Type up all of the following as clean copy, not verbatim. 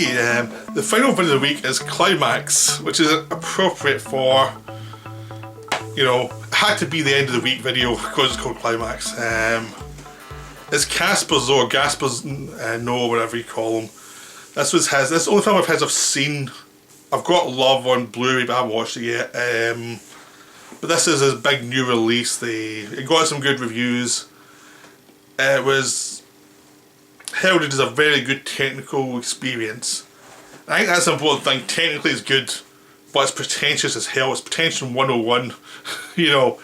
Okay, the final video of the week is Climax, which is appropriate for, you know, it had to be the end of the week video because it's called Climax. It's Gasper Noe, Gasper Noe, whatever you call him. This was his. This is the only film of his I've seen. I've got Love on Blu-ray, but I haven't watched it yet. But this is his big new release. It got some good reviews. It was heralded as a very good technical experience. I think that's an important thing. Technically it's good, but it's pretentious as hell. It's Pretension 101. You know,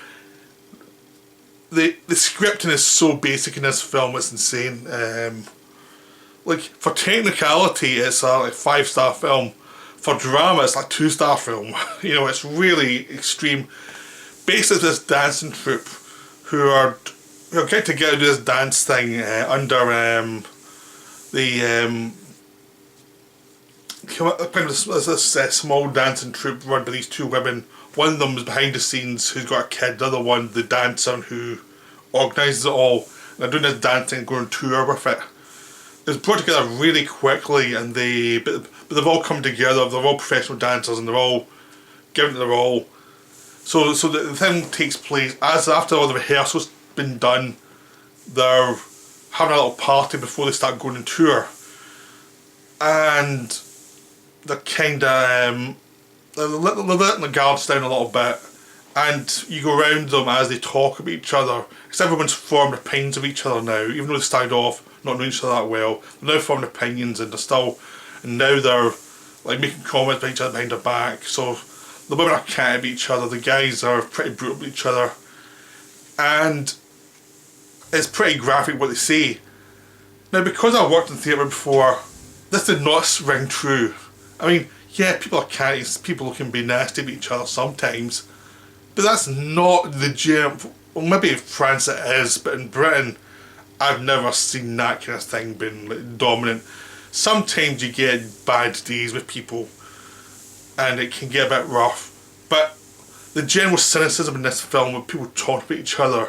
the scripting is so basic in this film, it's insane. Like, for technicality it's a like 5-star film. For drama it's like a 2-star film. You know, it's really extreme. Basically this dancing troupe who get together to do this dance thing under this small dancing troupe run by these 2 women. One of them is behind the scenes who's got a kid, the other one the dancer who organises it all. And they're doing this dancing and going on tour with it. It's brought together really quickly, and but they've all come together. They're all professional dancers and they're all giving it their all. So the thing takes place after all the rehearsals been done. They're having a little party before they start going on tour, and they're kind of they're letting the guards down a little bit, and you go around them as they talk about each other, because everyone's formed opinions of each other now. Even though they started off not knowing each other that well, they're now forming opinions, and now they're like making comments about each other behind their back. So the women are catting at each other, the guys are pretty brutal with each other, and it's pretty graphic what they say. Now, because I worked in theatre before, this did not ring true. I mean, yeah, people are catty, people can be nasty with each other sometimes, but that's not the general. Well, maybe in France it is, but in Britain I've never seen that kind of thing being like, dominant. Sometimes you get bad days with people and it can get a bit rough, but the general cynicism in this film when people talk about each other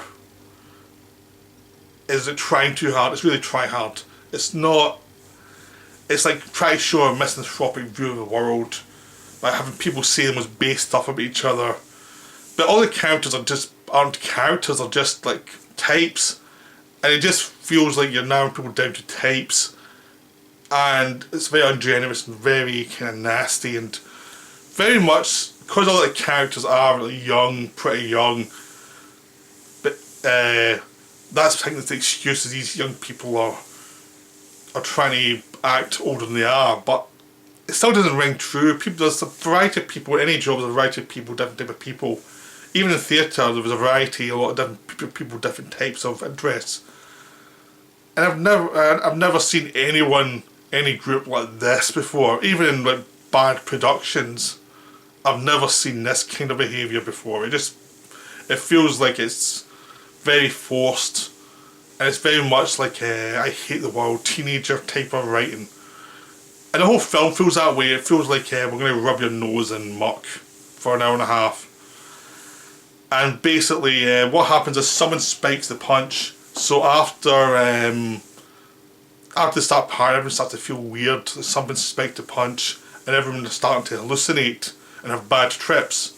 is trying too hard. It's really try hard. It's not. It's like trying to show a misanthropic view of the world by having people say the most base stuff about each other. But all the characters aren't characters, they're just like types, and it just feels like you're narrowing people down to types, and it's very ungenerous and very kind of nasty, and very much because all the characters are really young, pretty young. But that's I think the excuse is these young people are trying to act older than they are, but it still doesn't ring true. There's a variety of people, in any job there's a variety of people, different type of people. Even in theatre there was a variety, a lot of different people, different types of interests. And I've never seen any group like this before. Even in like bad productions, I've never seen this kind of behaviour before. It feels like it's very forced, and it's very much like I hate the world, teenager type of writing. And the whole film feels that way. It feels like we're going to rub your nose in muck for an hour and a half. And basically what happens is someone spikes the punch. So after they start partying, everyone starts to feel weird. Someone spiked the punch and everyone is starting to hallucinate and have bad trips,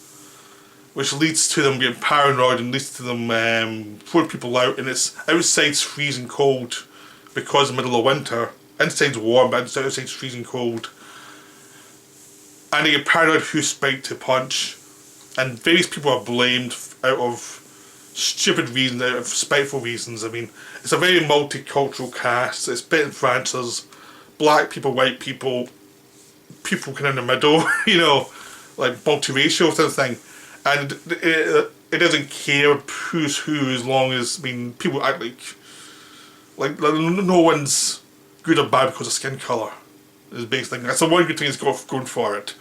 which leads to them getting paranoid and leads to them throwing people out. And it's outside's freezing cold because in the middle of winter. Inside's warm, but outside's freezing cold. And they get paranoid who spiked the punch, and various people are blamed out of stupid reasons, out of spiteful reasons. I mean, it's a very multicultural cast. It's bit in France, there's black people, white people, people kind of in the middle, you know, like multiracial sort of thing. And it doesn't care who's who, as long as, I mean, people act like no one's good or bad because of skin colour. Is the biggest thing. That's the one good thing is going for it.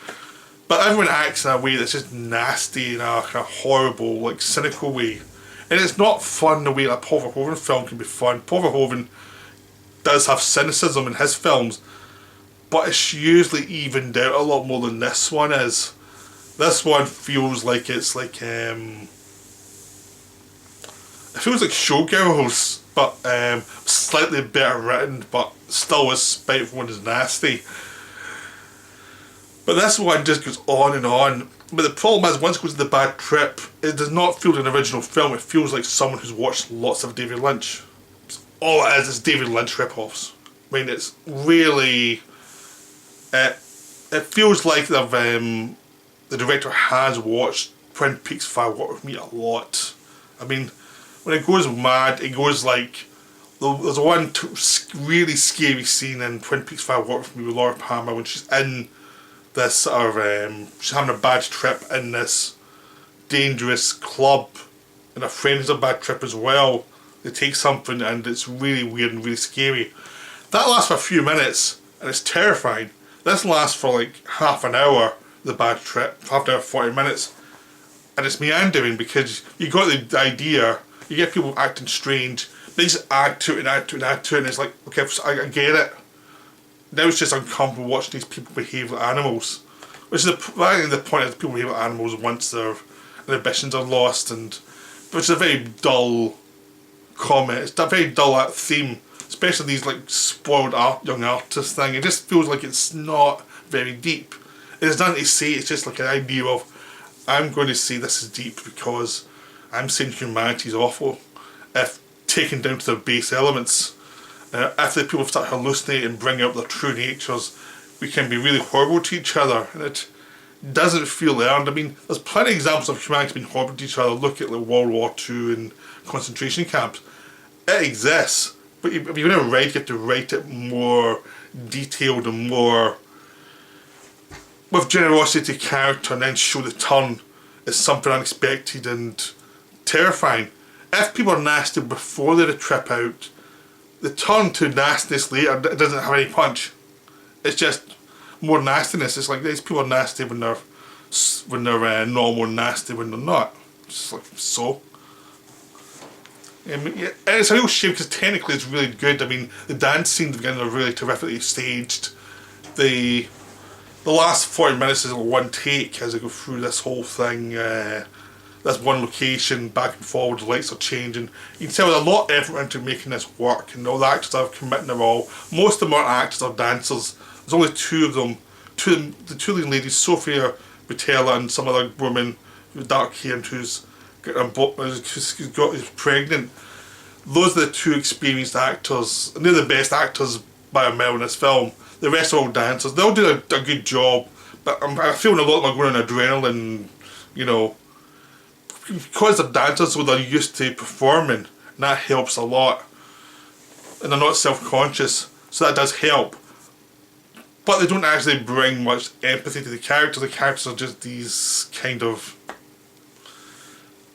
But everyone acts in a way that's just nasty, in a kind of horrible, like cynical way. And it's not fun the way like Paul Verhoeven film can be fun. Paul Verhoeven does have cynicism in his films, but it's usually evened out a lot more than this one is. This one feels like it's like it feels like Showgirls, but slightly better written, but still as spiteful and as nasty. But this one just goes on and on. But the problem is, once it goes to the bad trip, it does not feel like an original film. It feels like someone who's watched lots of David Lynch. All it is David Lynch rip-offs. I mean, it's really... It feels like the director has watched Twin Peaks Fire Walk With Me a lot. I mean, when it goes mad, it goes like... There's one really scary scene in Twin Peaks Fire Walk With Me with Laura Palmer when she's in this sort of... she's having a bad trip in this dangerous club, and her friend has a bad trip as well. They take something and it's really weird and really scary. That lasts for a few minutes and it's terrifying. This lasts for like half an hour, the bad trip, half an hour, 40 minutes. And it's meandering because you got the idea, you get people acting strange, they just add to it and add to it and add to it, and it's like, okay, I get it. Now it's just uncomfortable watching these people behave like animals. Which is the point is people behave like animals once their inhibitions are lost, and which is a very dull comment. It's a very dull theme, especially these like spoiled young artist thing. It just feels like it's not very deep. There's nothing to say. It's just like an idea of, I'm going to say this is deep because I'm saying humanity is awful. If taken down to their base elements, if the people start hallucinating and bring out their true natures, we can be really horrible to each other, and it doesn't feel earned. I mean, there's plenty of examples of humanity being horrible to each other. Look at like World War II and concentration camps. It exists, but if you're going to write, you have to write it more detailed and more with generosity to character, and then show the turn as something unexpected and terrifying. If people are nasty before they're a trip out, the turn to nastiness later doesn't have any punch. It's just more nastiness. It's like these people are nasty when they're normal, and nasty when they're not. It's like so. It's a real shame because technically it's really good. I mean, the dance scenes again are really terrifically staged. The last 40 minutes is one take as I go through this whole thing. This one location, back and forward, the lights are changing. You can tell there's a lot of effort into making this work, and all the actors are committing their all. Most of them aren't actors or dancers. There's only two of them. The two leading ladies, Sophia Butella and some other woman with dark hair and who's pregnant. Those are the two experienced actors, and they're the best actors by a mile in this film. The rest are all dancers. They all do a good job, but I feel a lot of them are going on adrenaline, you know, because they're dancers, so they're used to performing, and that helps a lot. And they're not self-conscious, so that does help. But they don't actually bring much empathy to the characters. The characters are just these kind of,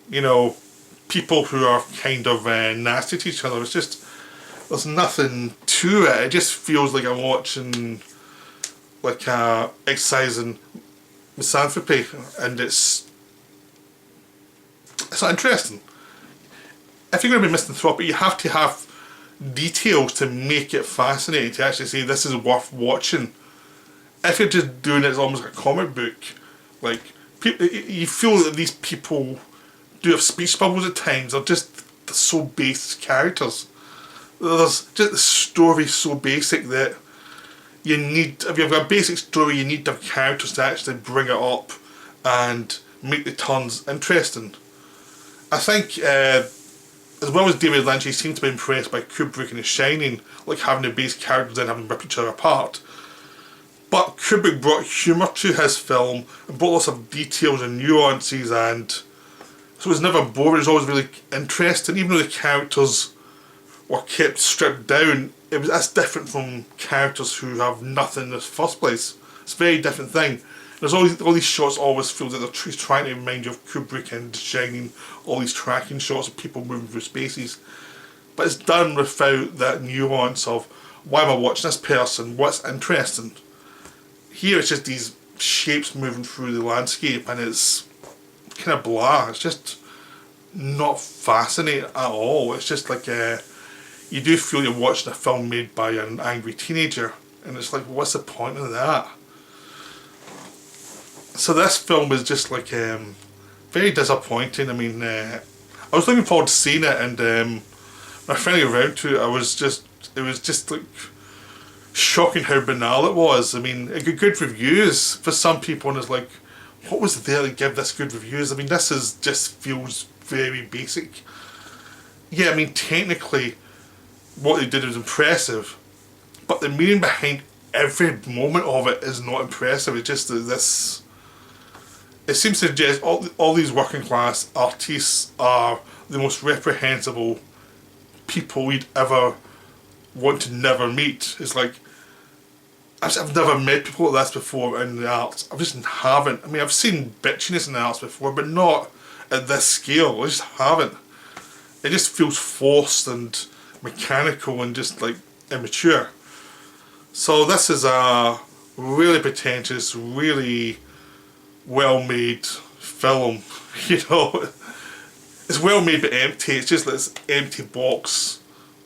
you know, people who are kind of nasty to each other. It's just, there's nothing to it. It just feels like I'm watching like exercising misanthropy, and it's not interesting. If you're going to be misanthropic, you have to have details to make it fascinating, to actually say this is worth watching. If you're just doing it as almost like a comic book, like you feel that these people do have speech bubbles at times. They're so basic characters. There's just the story so basic that you need, if you've got a basic story, you need to have characters to actually bring it up and make the turns interesting. I think, as well as David Lynch, he seemed to be impressed by Kubrick and The Shining, like having the base characters and having them rip each other apart. But Kubrick brought humour to his film and brought lots of details and nuances, and so it was never boring. It was always really interesting. Even though the characters were kept stripped down, that's different from characters who have nothing in the first place. It's a very different thing. There's all these shots always feel that they're trying to remind you of Kubrick and The Shining, all these tracking shots of people moving through spaces. But it's done without that nuance of, why am I watching this person, what's interesting? Here it's just these shapes moving through the landscape, and it's kind of blah. It's just not fascinating at all. It's just like you do feel you're watching a film made by an angry teenager, and it's like, what's the point of that? So this film was just like very disappointing. I mean, I was looking forward to seeing it, and my friend got around to it. It was just like shocking how banal it was. I mean, it got good reviews for some people, and it's like, what was there to give this good reviews? I mean, this is just feels very basic. Yeah, I mean, technically, what they did was impressive, but the meaning behind every moment of it is not impressive. It's just this. It seems to suggest all these working class artists are the most reprehensible people we'd ever want to never meet. It's like, I've never met people like this before in the arts. I just haven't. I mean, I've seen bitchiness in the arts before, but not at this scale. I just haven't. It just feels forced and mechanical and just like immature. So this is a really pretentious, really well made film. You know, it's well made but empty. It's just this empty box.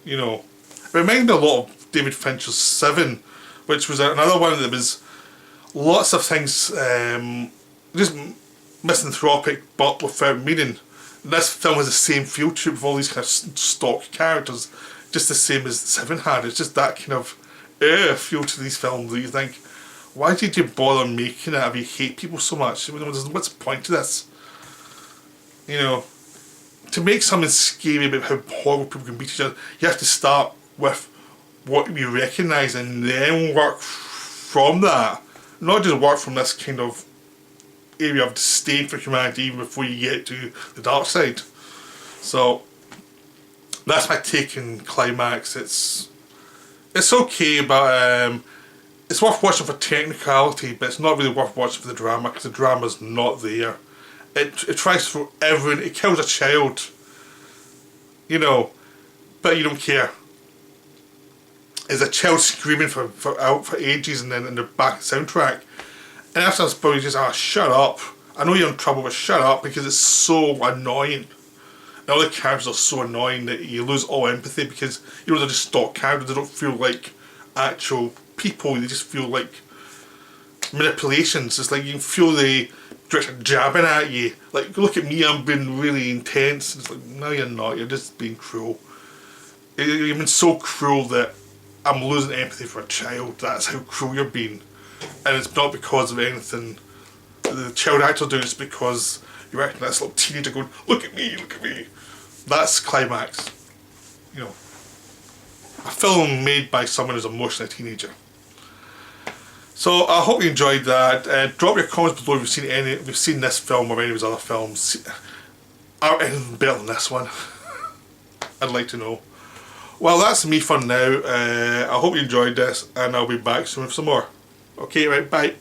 You know, it reminded me a lot of David Fincher's Seven, which was another one that was lots of things just misanthropic but without meaning. This film has the same feel to it with all these kind of stock characters, just the same as Seven had. It's just that kind of feel to these films that you think, why did you bother making it if you hate people so much? I mean, what's the point of this? You know, to make something scary about how horrible people can beat each other, you have to start with what we recognise and then work from that. Not just work from this kind of area of disdain for humanity even before you get to the dark side. So that's my take on Climax. It's okay, but it's worth watching for technicality, but it's not really worth watching for the drama, because the drama's not there. It tries for everyone. It kills a child, you know, but you don't care. There's a child screaming for ages, and then in the back soundtrack, and after that's probably just, shut up. I know you're in trouble, but shut up, because it's so annoying. And all the characters are so annoying that you lose all empathy, because you know they're just stock characters. They don't feel like actual people. They just feel like manipulations. It's like you can feel the director jabbing at you. Like, look at me, I'm being really intense. It's like, no, you're not. You're just being cruel. You've been so cruel that I'm losing empathy for a child. That's how cruel you're being. And it's not because of anything the child actor doing, it's because you're acting like this little teenager going, look at me, look at me. That's Climax. You know, a film made by someone who's emotionally a teenager. So I hope you enjoyed that. Drop your comments below if you've seen this film or any of his other films. Are anything better than this one? I'd like to know. Well, that's me for now. I hope you enjoyed this, and I'll be back soon with some more. Okay, right, bye.